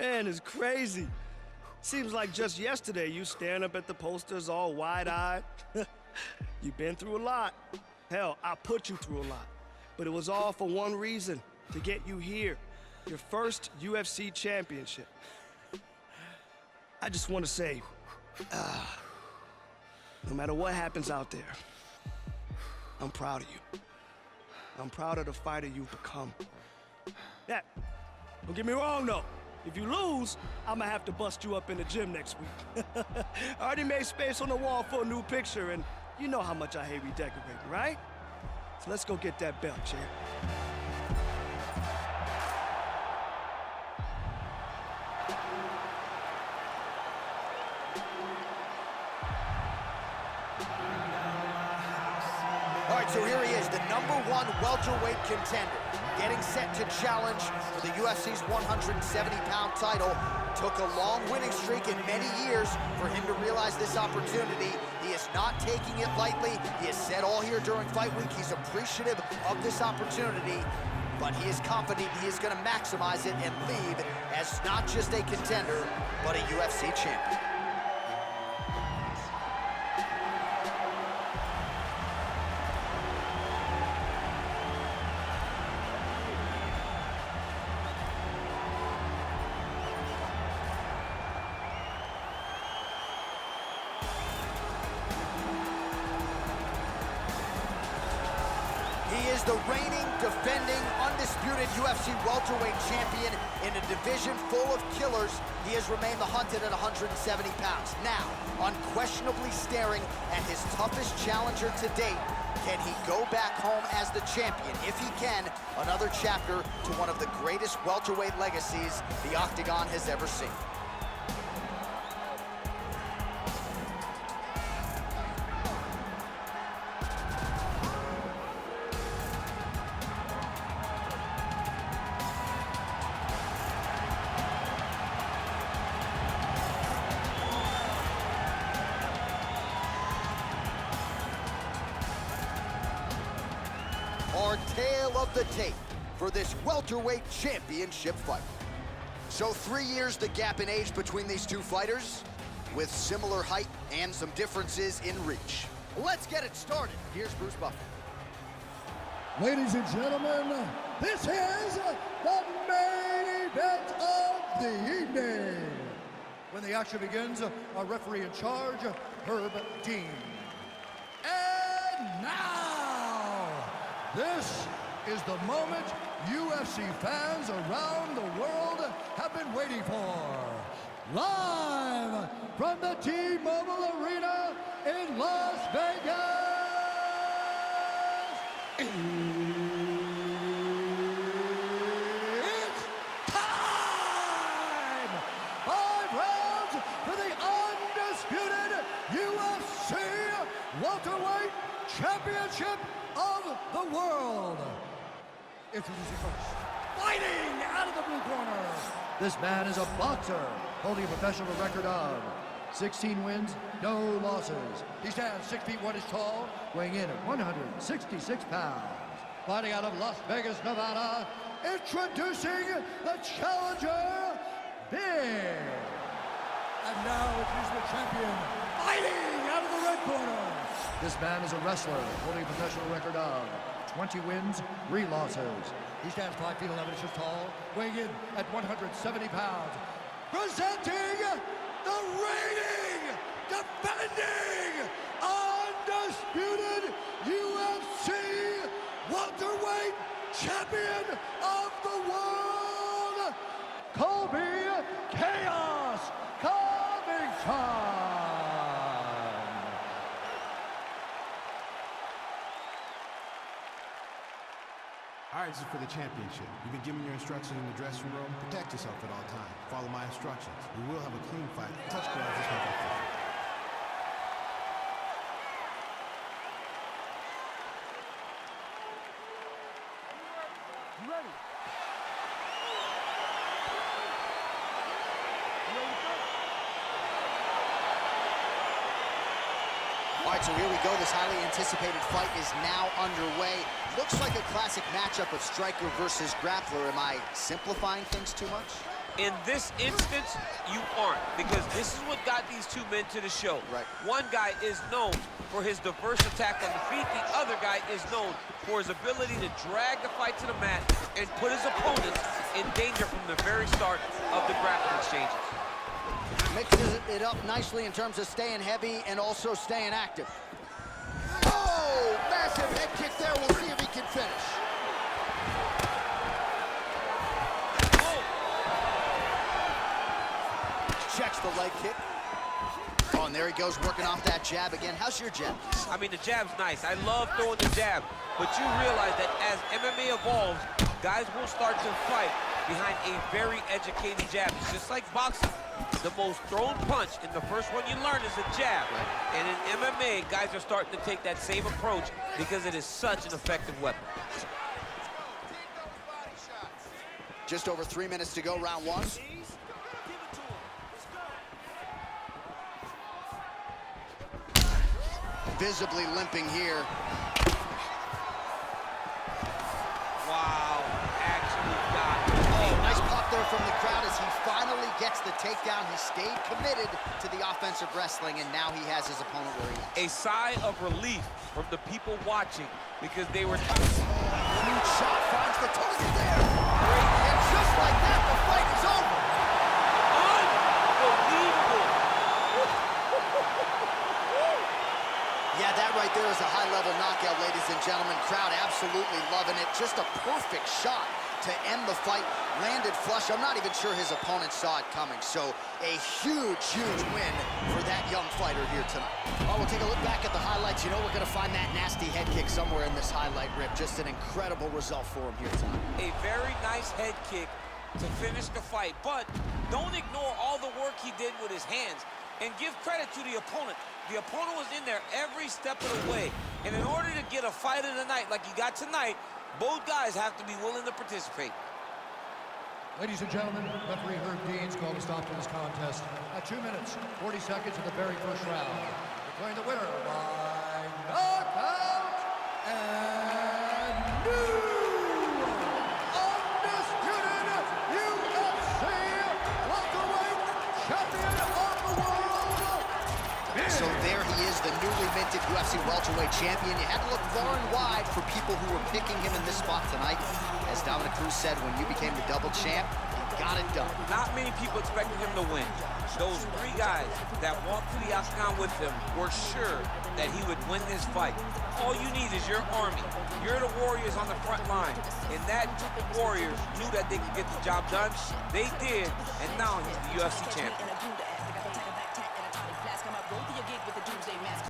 Man, it's crazy. Seems like just yesterday you staring up at the posters all wide-eyed. You've been through a lot. Hell, I put you through a lot. But it was all for one reason, to get you here. Your first UFC championship. I just want to say, no matter what happens out there, I'm proud of you. I'm proud of the fighter you've become. Yeah, don't get me wrong though. If you lose, I'm gonna have to bust you up in the gym next week. I already made space on the wall for a new picture, and you know how much I hate redecorating, right? So let's go get that belt, champ. All right, so here he is, the #1 welterweight contender, getting set to challenge for the UFC's 170-pound title. Took a long winning streak in many years for him to realize this opportunity. He is not taking it lightly. He has said all here during fight week he's appreciative of this opportunity, but he is confident he is going to maximize it and leave as not just a contender, but a UFC champion. He is the reigning, defending, undisputed UFC welterweight champion in a division full of killers. He has remained the hunted at 170 pounds. Now, unquestionably staring at his toughest challenger to date. Can he go back home as the champion? If he can, another chapter to one of the greatest welterweight legacies the Octagon has ever seen. Our tale of the tape for this welterweight championship fight. So 3 years the gap in age between these two fighters, with similar height and some differences in reach. Let's get it started. Here's Bruce Buffer. Ladies and gentlemen, this is the main event of the evening. When the action begins, our referee in charge, Herb Dean. And now, this is the moment UFC fans around the world have been waiting for. Live from the T-Mobile Arena in Las Vegas. It's time! 5 rounds for the undisputed UFC welterweight championship of the world. Introducing first, fighting out of the blue corner. This man is a boxer, holding a professional record of 16 wins, no losses. He stands 6 feet 1 inch tall, weighing in at 166 pounds. Fighting out of Las Vegas, Nevada, introducing the challenger, Big. And now introducing the champion, fighting out of the red corner. This man is a wrestler, holding a professional record of 20 wins, 3 losses. He stands 5 feet 11 inches tall, weighing in at 170 pounds. Presenting the reigning, defending, undisputed UFC welterweight champion of the world, Colby Chaos Covington. All right, this is for the championship. You've been given your instructions in the dressing room. Protect yourself at all times. Follow my instructions. We will have a clean fight. Touch gloves, just make it fair. You ready? All right, so here we go. This highly anticipated fight is now underway. Looks like a classic matchup of striker versus grappler. Am I simplifying things too much? In this instance, you aren't, because this is what got these two men to the show. Right. One guy is known for his diverse attack on the feet. The other guy is known for his ability to drag the fight to the mat and put his opponents in danger from the very start of the grappling exchanges. Mixes it up nicely in terms of staying heavy and also staying active. Oh, massive head kick there. We'll see if he can finish. Checks the leg kick. Oh, and there he goes, working off that jab again. How's your jab? I mean, the jab's nice. I love throwing the jab, but you realize that as MMA evolves, guys will start to fight behind a very educated jab. It's just like boxing. The most thrown punch, and the first one you learn is a jab. Right. And in MMA, guys are starting to take that same approach because it is such an effective weapon. Just over 3 minutes to go, round one. Visibly limping here. Wow, actually got it. Oh, nice pop there from the crowd as he finally gets the takedown. He stayed committed to the offensive wrestling, and now he has his opponent where he wants. A sigh of relief from the people watching because they were... Huge shot, finds the target there. Great hit, just like that, the fight is over. Unbelievable. Yeah, that right there is a high-level knockout, ladies and gentlemen. Crowd absolutely loving it. Just a perfect shot to end the fight. Landed flush. I'm not even sure his opponent saw it coming. So a huge, huge win for that young fighter here tonight. Oh, we'll take a look back at the highlights. You know we're going to find that nasty head kick somewhere in this highlight rip. Just an incredible result for him here tonight. A very nice head kick to finish the fight, but don't ignore all the work he did with his hands. And give credit to the opponent. The opponent was in there every step of the way. And in order to get a fight of the night like you got tonight, both guys have to be willing to participate. Ladies and gentlemen, referee Herb Dean's called a stop to this contest at 2 minutes, 40 seconds of the very first round. Declaring the winner by knockout and new undisputed UFC welterweight champion of the world. So there he is, the newly minted UFC welterweight champion. You had to look far and wide for people who were picking him in this spot tonight. As Dominick Cruz said, when you became the double champ, you got it done. Not many people expected him to win. Those three guys that walked to the octagon with him were sure that he would win this fight. All you need is your army. You're the warriors on the front line. And that warriors knew that they could get the job done. They did, and now he's the UFC champion.